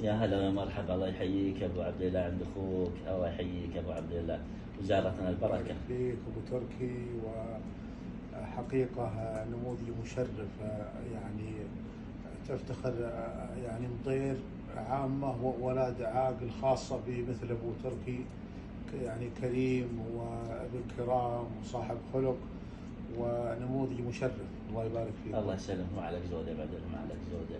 يا هلا يا مرحبا، الله يحييك يا ابو عبد الله عند اخوك. الله يحييك يا ابو عبد الله، وزارتنا البركه. بارك فيك أبو تركي. وحقيقة نموذج مشرف، يعني تفتخر يعني مطير عامة وولاد عاقل، خاصة بمثل أبو تركي، يعني كريم وابن كرام وصاحب خلق ونموذج مشرف. الله يبارك فيك. الله يسلمك، ما عليك زود يا عبد الله، ما عليك زود.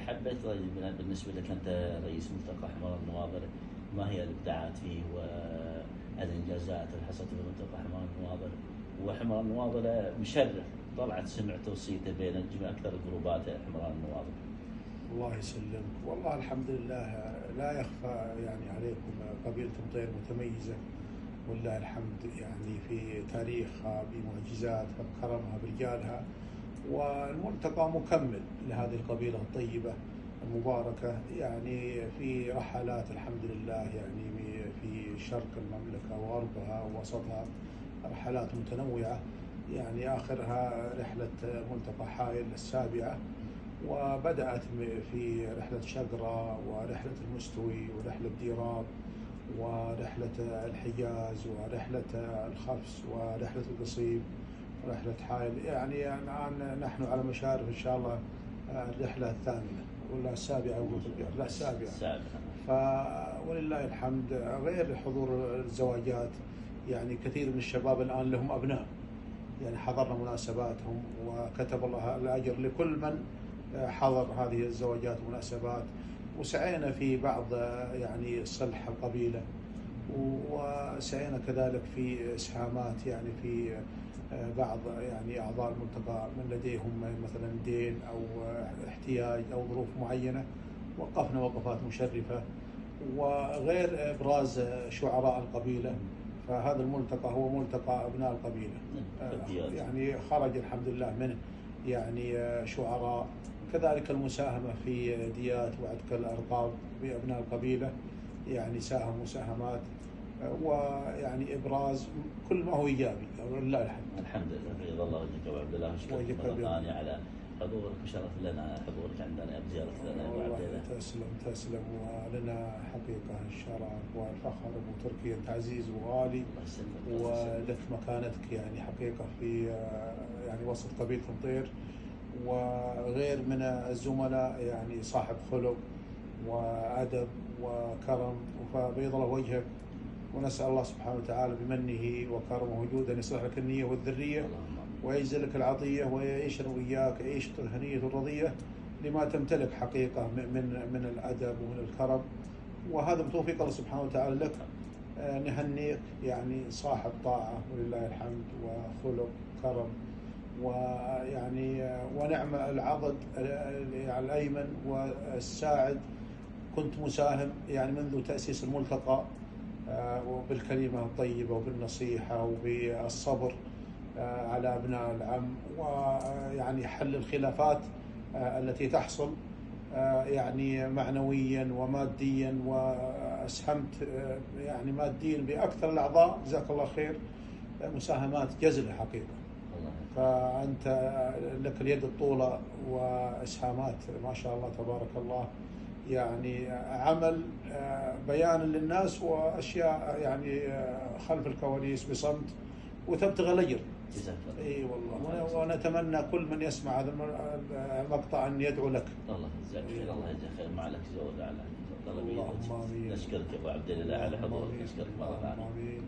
حبيت طيب بالنسبه لك انت رئيس ملتقى حمار النواظر، ما هي الابداعات فيه والانجازات اللي حصلت في ملتقى حمار النواظر؟ وحمار النواظر مشرف، طلعت سمعت توصيته بين جميع اكثر الجروبات حمار النواظر. الله يسلمك. والله الحمد لله لا يخفى يعني عليكم قبيلة مطير متميزة، ولله الحمد، يعني في تاريخها بمعجزاتها بكرمها برجالها. والملتقى مكمل لهذه القبيلة الطيبة المباركة، يعني في رحلات الحمد لله، يعني في شرق المملكة وغربها ووسطها رحلات متنوعة. يعني آخرها رحلة ملتقى حائل السابعة، وبدأت في رحلة شقرة ورحلة المستوي ورحلة ديراب ورحلة الحجاز ورحلة الخفس ورحلة القصيم ورحلة حائل. يعني الآن نحن على مشارف إن شاء الله الرحلة الثامنة ولا السابعة؟ لا، السابعة. ولله الحمد، غير حضور الزواجات، يعني كثير من الشباب الآن لهم أبناء، يعني حضرنا مناسباتهم وكتب الله الأجر لكل من حضر هذه الزواجات والمناسبات. وسعينا في بعض يعني صلح القبيلة، وسعينا كذلك في إسهامات، يعني في بعض يعني أعضاء الملتقى من لديهم مثلا دين أو احتياج أو ظروف معينة، وقفنا وقفات مشرفة. وغير إبراز شعراء القبيلة، فهذا الملتقى هو ملتقى أبناء القبيلة، يعني خرج الحمد لله منه يعني شعراء. كذلك المساهمة في ديات وعتق الأرقام بأبناء القبيلة، يعني ساهم مساهمات، ويعني إبراز كل ما هو إيجابي، ولله الحمد. الحمد لله، بيض الله وجهك يا ابو عبد الله، واشكرك مرة ثانية على حضورك، وشرف لنا حضورك عندنا بزيارة لنا يا ابو عبد الله. تسلم. ولنا حقيقة الشرف والفخر أبو تركي، أنت عزيز وغالي، ولك مكانتك يعني حقيقة في يعني وسط قبيلة مطير، وغير من الزملاء يعني صاحب خلق وأدب وكرم، فبيض الله وجهك. ونسأل الله سبحانه وتعالى بمنه وكرمه وجوده أن يصلح لك النية والذرية، ويجزل لك العطية، ويعيشنا وإياك عيشة الهنية الرضية لما تمتلك حقيقة من الأدب ومن الكرم. وهذا بتوفيق الله سبحانه وتعالى لك. نهنيك يعني صاحب طاعة ولله الحمد، وخلق كرم، ويعني ونعم العضد الأيمن والساعد. كنت مساهم يعني منذ تأسيس الملتقى، وبالكلمة الطيبة وبالنصيحة وبالصبر على أبناء العم، ويعني حل الخلافات التي تحصل يعني معنويا وماديا، وأسهمت يعني ماديا بأكثر الأعضاء، جزاك الله خير، مساهمات جزلة حقيقة. فأنت لك اليد الطولة وإسهامات ما شاء الله تبارك الله، يعني عمل بيان للناس وأشياء يعني خلف الكواليس بصمت، وتبتغى الأجر. اي والله. ونتمنى كل من يسمع هذا المقطع ان يدعو لك. الله يجزاك خير، الله يجزاك خير، ما عليك زود على اللهم امين. نشكرك يا ابو عبد الله على حضورك، نشكرك مره ثانيه.